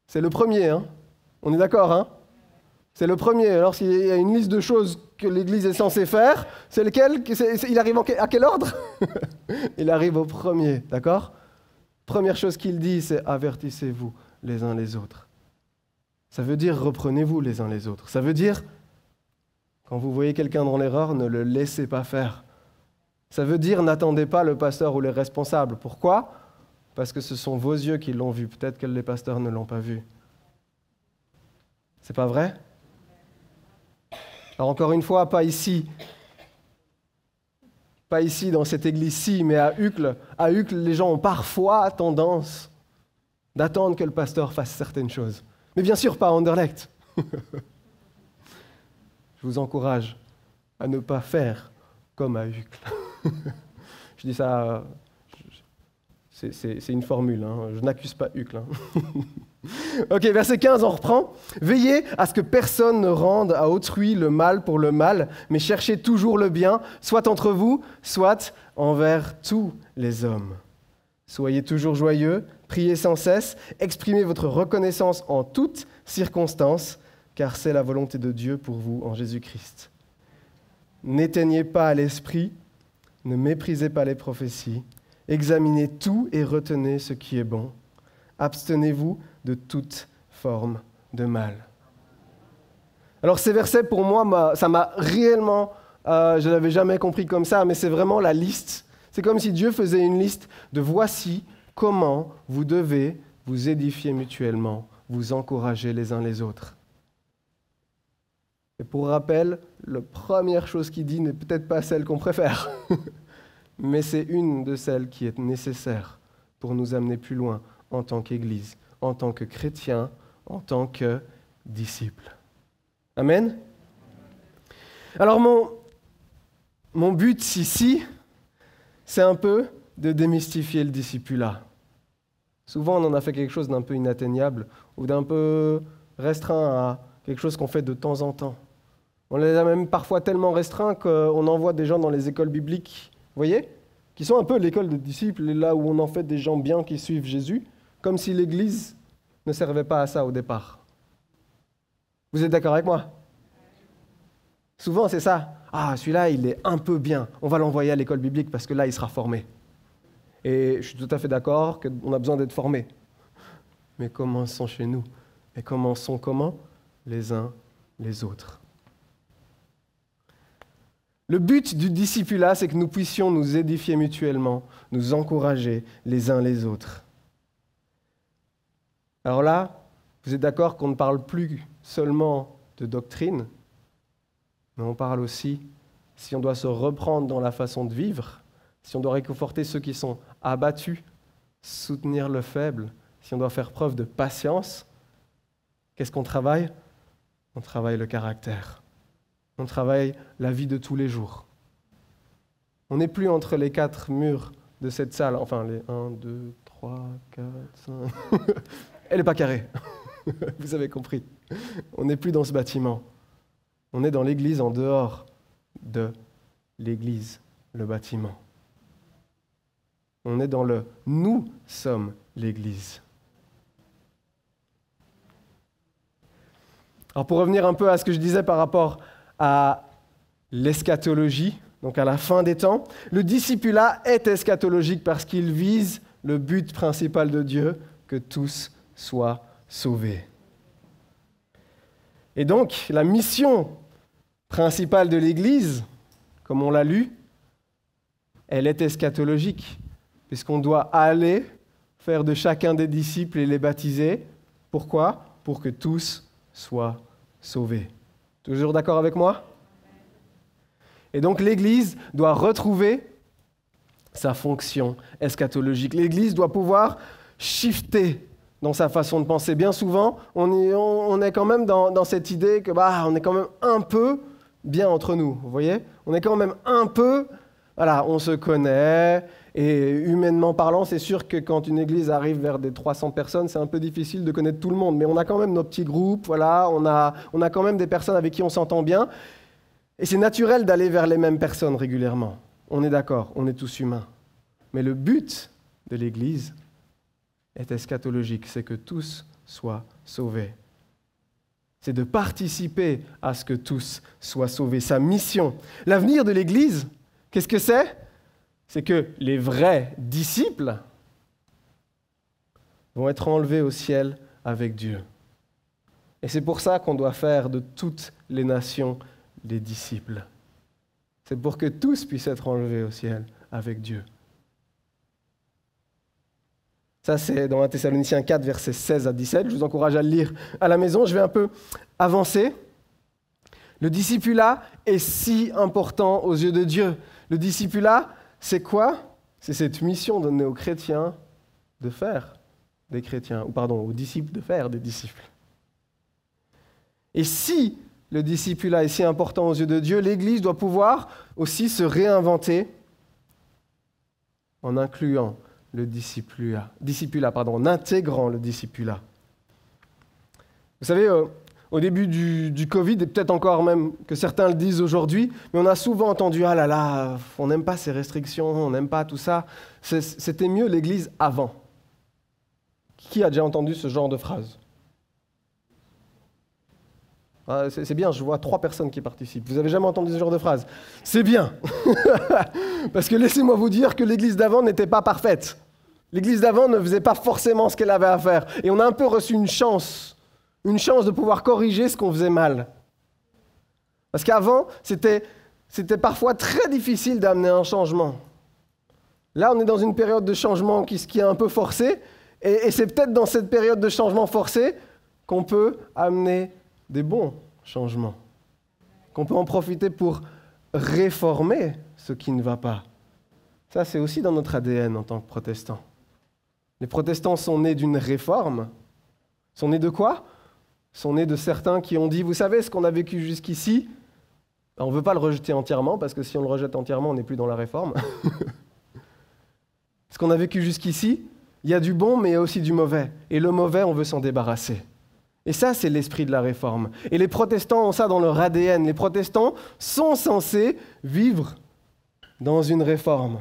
C'est le premier, hein. On est d'accord, hein? C'est le premier. Alors, s'il y a une liste de choses que l'Église est censée faire, c'est lequel? Il arrive à quel ordre? Il arrive au premier, d'accord? Première chose qu'il dit, c'est « avertissez-vous les uns les autres ». Ça veut dire « reprenez-vous les uns les autres ». Ça veut dire « quand vous voyez quelqu'un dans l'erreur, ne le laissez pas faire ». Ça veut dire « n'attendez pas le pasteur ou les responsables ». Pourquoi? Parce que ce sont vos yeux qui l'ont vu. Peut-être que les pasteurs ne l'ont pas vu. C'est pas vrai? Alors encore une fois, pas ici dans cette église-ci, mais à Uccle. À Uccle, les gens ont parfois tendance d'attendre que le pasteur fasse certaines choses. Mais bien sûr, pas à Anderlecht. Je vous encourage à ne pas faire comme à Uccle. Je dis ça, c'est une formule, hein. Je n'accuse pas Uccle. Hein. Ok, verset 15, on reprend. Veillez à ce que personne ne rende à autrui le mal pour le mal, mais cherchez toujours le bien, soit entre vous, soit envers tous les hommes. Soyez toujours joyeux, priez sans cesse, exprimez votre reconnaissance en toutes circonstances, car c'est la volonté de Dieu pour vous en Jésus-Christ. N'éteignez pas l'esprit, ne méprisez pas les prophéties, examinez tout et retenez ce qui est bon. Abstenez-vous de toute forme de mal. Alors ces versets, pour moi, ça m'a réellement, je ne l'avais jamais compris comme ça, mais c'est vraiment la liste. C'est comme si Dieu faisait une liste de voici comment vous devez vous édifier mutuellement, vous encourager les uns les autres. Et pour rappel, la première chose qu'il dit n'est peut-être pas celle qu'on préfère, mais c'est une de celles qui est nécessaire pour nous amener plus loin en tant qu'Église, en tant que chrétien, en tant que disciple. Amen. Alors mon but ici, c'est un peu de démystifier le discipulat. Souvent, on en a fait quelque chose d'un peu inatteignable ou d'un peu restreint à quelque chose qu'on fait de temps en temps. On les a même parfois tellement restreints qu'on envoie des gens dans les écoles bibliques, vous voyez, qui sont un peu l'école de disciples, là où on en fait des gens bien qui suivent Jésus, comme si l'Église ne servait pas à ça au départ. Vous êtes d'accord avec moi? Souvent, c'est ça. Ah, celui-là, il est un peu bien. On va l'envoyer à l'école biblique parce que là, il sera formé. Et je suis tout à fait d'accord qu'on a besoin d'être formé. Mais commençons chez nous. Et commençons comment? Les uns les autres. Le but du discipulat, c'est que nous puissions nous édifier mutuellement, nous encourager les uns les autres. Alors là, vous êtes d'accord qu'on ne parle plus seulement de doctrine, mais on parle aussi, si on doit se reprendre dans la façon de vivre, si on doit réconforter ceux qui sont abattus, soutenir le faible, si on doit faire preuve de patience, qu'est-ce qu'on travaille? On travaille le caractère. On travaille la vie de tous les jours. On n'est plus entre les 4 murs de cette salle, enfin les 1, 2, 3, 4, 5... Elle n'est pas carrée, vous avez compris. On n'est plus dans ce bâtiment. On est dans l'église en dehors de l'église, le bâtiment. On est dans le « nous sommes l'église ». Alors pour revenir un peu à ce que je disais par rapport à l'eschatologie, donc à la fin des temps, le discipulat est eschatologique parce qu'il vise le but principal de Dieu, que tous soient sauvés. Et donc, la mission principale de l'Église, comme on l'a lu, elle est eschatologique, puisqu'on doit aller faire de chacun des disciples et les baptiser. Pourquoi? Pour que tous soient sauvés. Toujours d'accord avec moi? Et donc l'Église doit retrouver sa fonction eschatologique. L'Église doit pouvoir shifter dans sa façon de penser. Bien souvent, on est quand même dans cette idée que on est quand même un peu bien entre nous, vous voyez? On est quand même un peu, voilà, on se connaît, et humainement parlant, c'est sûr que quand une église arrive vers des 300 personnes, c'est un peu difficile de connaître tout le monde, mais on a quand même nos petits groupes, voilà, on a quand même des personnes avec qui on s'entend bien, et c'est naturel d'aller vers les mêmes personnes régulièrement. On est d'accord, on est tous humains. Mais le but de l'église est eschatologique, c'est que tous soient sauvés. C'est de participer à ce que tous soient sauvés. Sa mission. L'avenir de l'Église, qu'est-ce que c'est? C'est que les vrais disciples vont être enlevés au ciel avec Dieu. Et c'est pour ça qu'on doit faire de toutes les nations des disciples. C'est pour que tous puissent être enlevés au ciel avec Dieu. Ça, c'est dans 1 Thessaloniciens 4, versets 16 à 17. Je vous encourage à le lire à la maison. Je vais un peu avancer. Le discipulat est si important aux yeux de Dieu. Le discipulat, c'est quoi? C'est cette mission donnée aux chrétiens de faire des chrétiens, ou pardon, aux disciples de faire des disciples. Et si le discipulat est si important aux yeux de Dieu, l'Église doit pouvoir aussi se réinventer en incluant le discipulat, en intégrant le discipulat. Vous savez, au début du Covid, et peut-être encore même que certains le disent aujourd'hui, mais on a souvent entendu « Ah là là, on n'aime pas ces restrictions, on n'aime pas tout ça. » C'était mieux l'Église avant. Qui a déjà entendu ce genre de phrase? C'est bien, je vois 3 personnes qui participent. Vous n'avez jamais entendu ce genre de phrase? C'est bien. Parce que laissez-moi vous dire que l'Église d'avant n'était pas parfaite. L'Église d'avant ne faisait pas forcément ce qu'elle avait à faire. Et on a un peu reçu une chance de pouvoir corriger ce qu'on faisait mal. Parce qu'avant, c'était parfois très difficile d'amener un changement. Là, on est dans une période de changement qui est un peu forcée. Et c'est peut-être dans cette période de changement forcé qu'on peut amener des bons changements, qu'on peut en profiter pour réformer ce qui ne va pas. Ça, c'est aussi dans notre ADN en tant que protestants. Les protestants sont nés d'une réforme. Sont nés de quoi? Sont nés de certains qui ont dit, vous savez, ce qu'on a vécu jusqu'ici, on ne veut pas le rejeter entièrement, parce que si on le rejette entièrement, on n'est plus dans la réforme. Ce qu'on a vécu jusqu'ici, il y a du bon, mais il y a aussi du mauvais. Et le mauvais, on veut s'en débarrasser. Et ça, c'est l'esprit de la réforme. Et les protestants ont ça dans leur ADN. Les protestants sont censés vivre dans une réforme.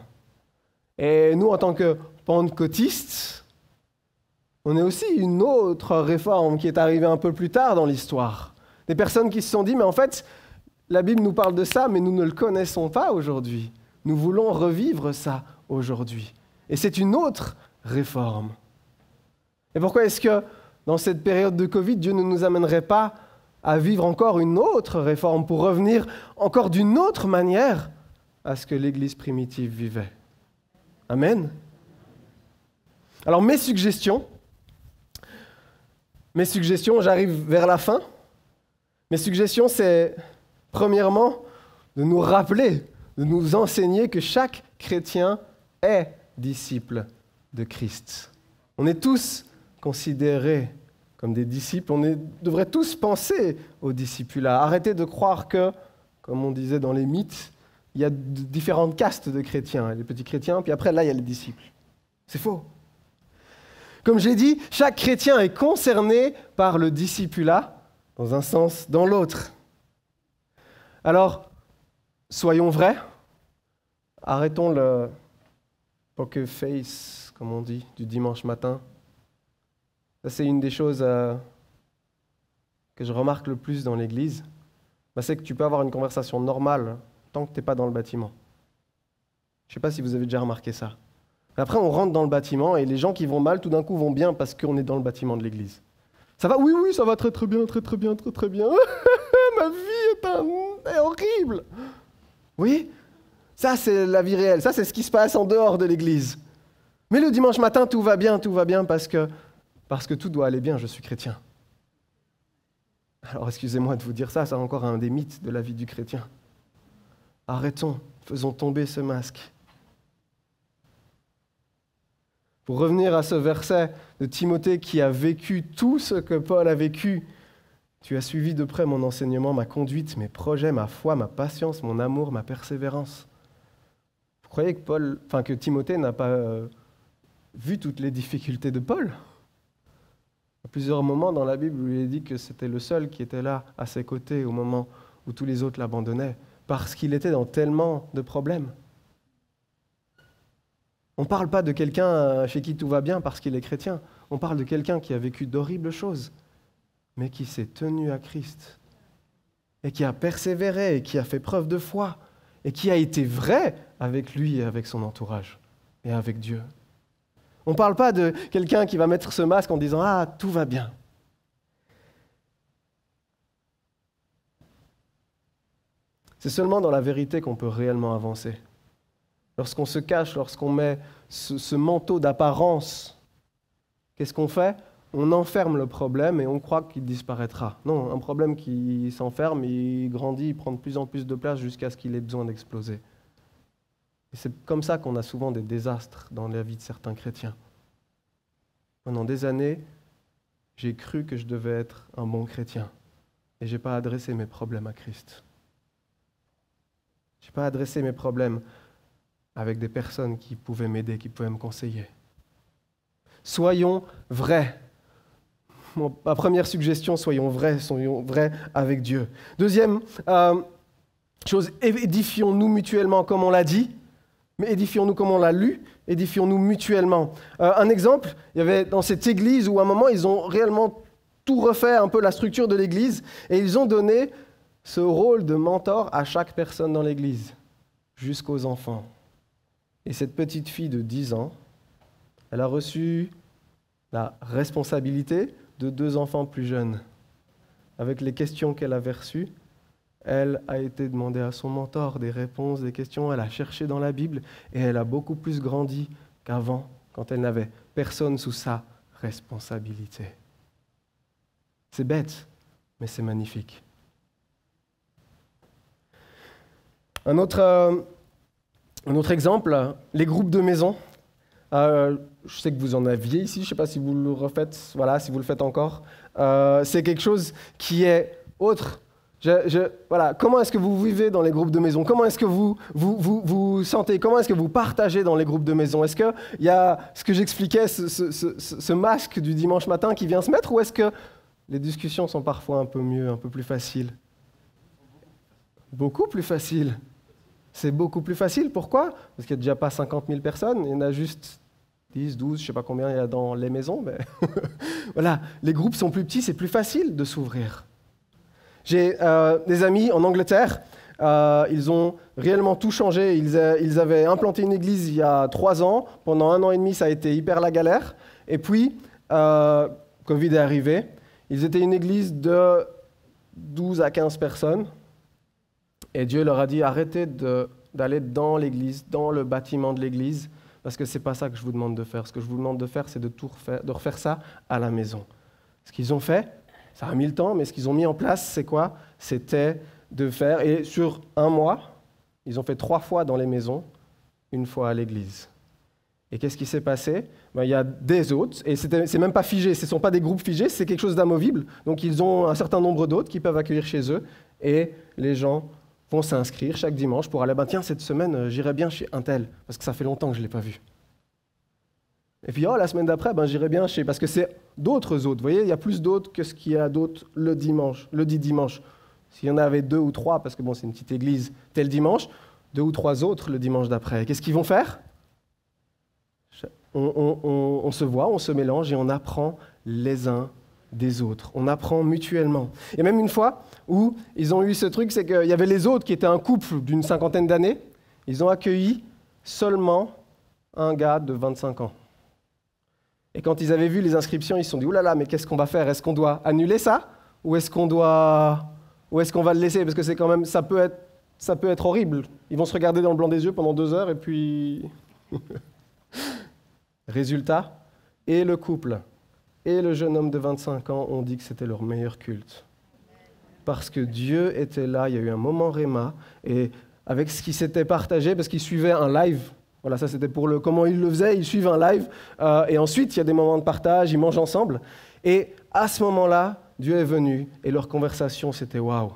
Et nous, en tant que pentecôtistes, on est aussi une autre réforme qui est arrivée un peu plus tard dans l'histoire. Des personnes qui se sont dit, mais en fait, la Bible nous parle de ça, mais nous ne le connaissons pas aujourd'hui. Nous voulons revivre ça aujourd'hui. Et c'est une autre réforme. Et pourquoi est-ce que dans cette période de Covid, Dieu ne nous amènerait pas à vivre encore une autre réforme pour revenir encore d'une autre manière à ce que l'Église primitive vivait? Amen. Alors mes suggestions, j'arrive vers la fin. Mes suggestions, c'est premièrement de nous rappeler, de nous enseigner que chaque chrétien est disciple de Christ. On est tous considérés comme des disciples, devrait tous penser au discipulat. Arrêtez de croire que, comme on disait dans les mythes, il y a différentes castes de chrétiens. Les petits chrétiens, puis après, là, il y a les disciples. C'est faux. Comme j'ai dit, chaque chrétien est concerné par le discipulat, dans un sens, dans l'autre. Alors, soyons vrais, arrêtons le poker face, comme on dit, du dimanche matin. Ça, c'est une des choses que je remarque le plus dans l'Église. C'est que tu peux avoir une conversation normale tant que tu n'es pas dans le bâtiment. Je ne sais pas si vous avez déjà remarqué ça. Après, on rentre dans le bâtiment et les gens qui vont mal, tout d'un coup, vont bien parce qu'on est dans le bâtiment de l'Église. Ça va? Oui, ça va très bien, très bien. Ma vie est horrible. Oui, ça c'est la vie réelle. Ça c'est ce qui se passe en dehors de l'Église. Mais le dimanche matin, tout va bien parce que tout doit aller bien, je suis chrétien. Alors excusez-moi de vous dire ça, c'est encore un des mythes de la vie du chrétien. Arrêtons, faisons tomber ce masque. Pour revenir à ce verset de Timothée qui a vécu tout ce que Paul a vécu, tu as suivi de près mon enseignement, ma conduite, mes projets, ma foi, ma patience, mon amour, ma persévérance. Vous croyez que Timothée n'a pas vu toutes les difficultés de Paul? À plusieurs moments dans la Bible, il est dit que c'était le seul qui était là à ses côtés au moment où tous les autres l'abandonnaient, parce qu'il était dans tellement de problèmes. On ne parle pas de quelqu'un chez qui tout va bien parce qu'il est chrétien. On parle de quelqu'un qui a vécu d'horribles choses, mais qui s'est tenu à Christ, et qui a persévéré, et qui a fait preuve de foi, et qui a été vrai avec lui et avec son entourage, et avec Dieu. On ne parle pas de quelqu'un qui va mettre ce masque en disant « Ah, tout va bien ». C'est seulement dans la vérité qu'on peut réellement avancer. Lorsqu'on se cache, lorsqu'on met ce manteau d'apparence, qu'est-ce qu'on fait? On enferme le problème et on croit qu'il disparaîtra. Non, un problème qui s'enferme, il grandit, il prend de plus en plus de place jusqu'à ce qu'il ait besoin d'exploser. Et c'est comme ça qu'on a souvent des désastres dans la vie de certains chrétiens. Pendant des années, j'ai cru que je devais être un bon chrétien et je n'ai pas adressé mes problèmes à Christ. Je n'ai pas adressé mes problèmes avec des personnes qui pouvaient m'aider, qui pouvaient me conseiller. Soyons vrais. Ma première suggestion, soyons vrais avec Dieu. Deuxième chose, édifions-nous mutuellement comme on l'a dit, mais édifions-nous comme on l'a lu, édifions-nous mutuellement. Un exemple, il y avait dans cette église où à un moment, ils ont réellement tout refait, un peu la structure de l'église, et ils ont donné ce rôle de mentor à chaque personne dans l'église, jusqu'aux enfants. Et cette petite fille de 10 ans, elle a reçu la responsabilité de 2 enfants plus jeunes. Avec les questions qu'elle avait reçues, elle a été demandée à son mentor des réponses, des questions, elle a cherché dans la Bible et elle a beaucoup plus grandi qu'avant, quand elle n'avait personne sous sa responsabilité. C'est bête, mais c'est magnifique. Un autre exemple, les groupes de maison. Je sais que vous en aviez ici, je ne sais pas si vous le refaites, voilà, si vous le faites encore. C'est quelque chose qui est autre. Voilà. Comment est-ce que vous vivez dans les groupes de maison? Comment est-ce que vous sentez? Comment est-ce que vous partagez dans les groupes de maison? Est-ce qu'il y a ce que j'expliquais, ce masque du dimanche matin qui vient se mettre, ou est-ce que les discussions sont parfois un peu mieux, un peu plus faciles? Beaucoup plus faciles. C'est beaucoup plus facile. Pourquoi? Parce qu'il n'y a déjà pas 50 000 personnes, il y en a juste 10, 12, je ne sais pas combien il y a dans les maisons. Mais voilà, les groupes sont plus petits, c'est plus facile de s'ouvrir. J'ai des amis en Angleterre, ils ont réellement tout changé. Ils avaient implanté une église il y a 3 ans. Pendant 1 an et demi, ça a été hyper la galère. Et puis, Covid est arrivé. Ils étaient une église de 12 à 15 personnes. Et Dieu leur a dit, arrêtez d'aller dans l'église, dans le bâtiment de l'église, parce que ce n'est pas ça que je vous demande de faire. Ce que je vous demande de faire, c'est de refaire ça à la maison. Ce qu'ils ont fait, ça a mis le temps, mais ce qu'ils ont mis en place, c'est quoi? C'était de faire, et sur 1 mois, ils ont fait 3 fois dans les maisons, 1 fois à l'église. Et qu'est-ce qui s'est passé? Il y a des hôtes, et c'est même pas figé, ce ne sont pas des groupes figés, c'est quelque chose d'amovible. Donc ils ont un certain nombre d'hôtes qui peuvent accueillir chez eux, et les gens vont s'inscrire chaque dimanche pour aller, tiens, cette semaine, j'irai bien chez un tel, parce que ça fait longtemps que je ne l'ai pas vu. Et puis, la semaine d'après, j'irai bien chez... Parce que c'est d'autres hôtes, vous voyez, il y a plus d'hôtes que ce qu'il y a d'autres le dit dimanche. S'il y en avait 2 ou 3, parce que c'est une petite église, tel dimanche, 2 ou 3 autres le dimanche d'après. Qu'est-ce qu'ils vont faire? On se voit, on se mélange et on apprend les uns des autres. On apprend mutuellement. Et même une fois où ils ont eu ce truc, c'est qu'il y avait les autres qui étaient un couple d'une 50aine d'années. Ils ont accueilli seulement un gars de 25 ans. Et quand ils avaient vu les inscriptions, ils se sont dit, oulala, mais qu'est-ce qu'on va faire? Est-ce qu'on doit annuler ça? Ou est-ce qu'on va le laisser? Parce que c'est quand même, ça peut être horrible. Ils vont se regarder dans le blanc des yeux pendant 2 heures et puis... Résultat, et le couple et le jeune homme de 25 ans ont dit que c'était leur meilleur culte. Parce que Dieu était là, il y a eu un moment réma, et avec ce qui s'était partagé, parce qu'ils suivaient un live, voilà, ça c'était pour comment ils le faisaient, ils suivent un live, et ensuite il y a des moments de partage, ils mangent ensemble, et à ce moment-là, Dieu est venu, et leur conversation c'était waouh.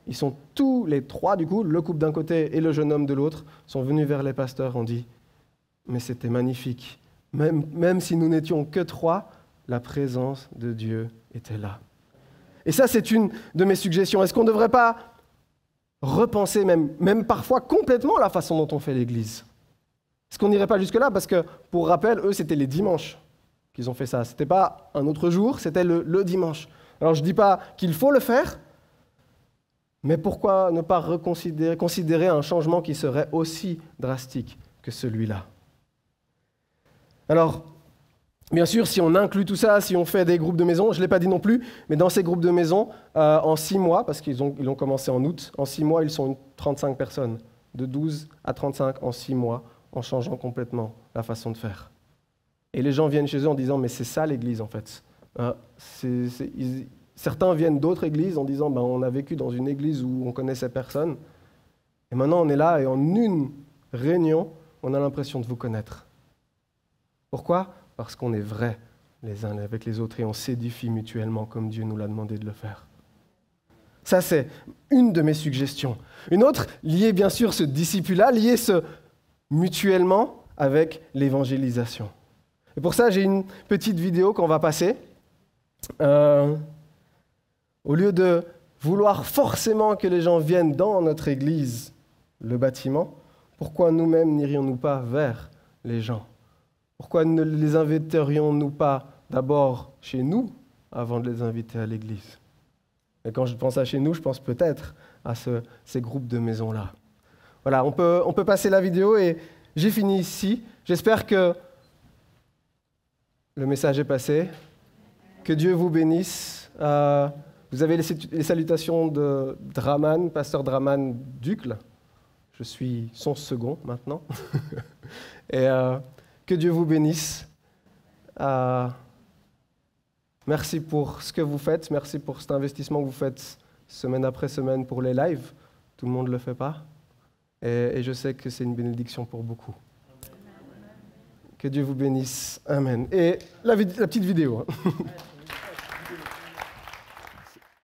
Ils sont tous les 3, du coup, le couple d'un côté et le jeune homme de l'autre, sont venus vers les pasteurs, ont dit, mais c'était magnifique. Même si nous n'étions que 3, la présence de Dieu était là. Et ça, c'est une de mes suggestions. Est-ce qu'on ne devrait pas repenser même parfois complètement la façon dont on fait l'Église? Est-ce qu'on n'irait pas jusque-là? Parce que, pour rappel, eux, c'était les dimanches qu'ils ont fait ça. Ce n'était pas un autre jour, c'était le dimanche. Alors, je ne dis pas qu'il faut le faire, mais pourquoi ne pas considérer un changement qui serait aussi drastique que celui-là? Alors, bien sûr, si on inclut tout ça, si on fait des groupes de maison, je ne l'ai pas dit non plus, mais dans ces groupes de maison, en 6 mois, parce qu'ils ont commencé en août, en 6 mois, ils sont 35 personnes, de 12 à 35 en 6 mois, en changeant complètement la façon de faire. Et les gens viennent chez eux en disant, mais c'est ça l'Église en fait. Certains viennent d'autres églises en disant, on a vécu dans une église où on connaissait personne, et maintenant on est là, et en une réunion, on a l'impression de vous connaître. Pourquoi? Parce qu'on est vrais les uns avec les autres et on s'édifie mutuellement comme Dieu nous l'a demandé de le faire. Ça, c'est une de mes suggestions. Une autre, liée bien sûr ce discipulat, liée ce mutuellement avec l'évangélisation. Et pour ça, j'ai une petite vidéo qu'on va passer. Au lieu de vouloir forcément que les gens viennent dans notre église, le bâtiment, pourquoi nous-mêmes n'irions-nous pas vers les gens? Pourquoi ne les inviterions-nous pas d'abord chez nous avant de les inviter à l'église? Et quand je pense à chez nous, je pense peut-être à ces groupes de maisons-là. Voilà, on peut passer la vidéo et j'ai fini ici. J'espère que le message est passé. Que Dieu vous bénisse. Vous avez les salutations de Draman, pasteur Draman Ducle. Je suis son second maintenant. Et que Dieu vous bénisse. Merci pour ce que vous faites. Merci pour cet investissement que vous faites semaine après semaine pour les lives. Tout le monde ne le fait pas. Et je sais que c'est une bénédiction pour beaucoup. Que Dieu vous bénisse. Amen. Et la petite vidéo.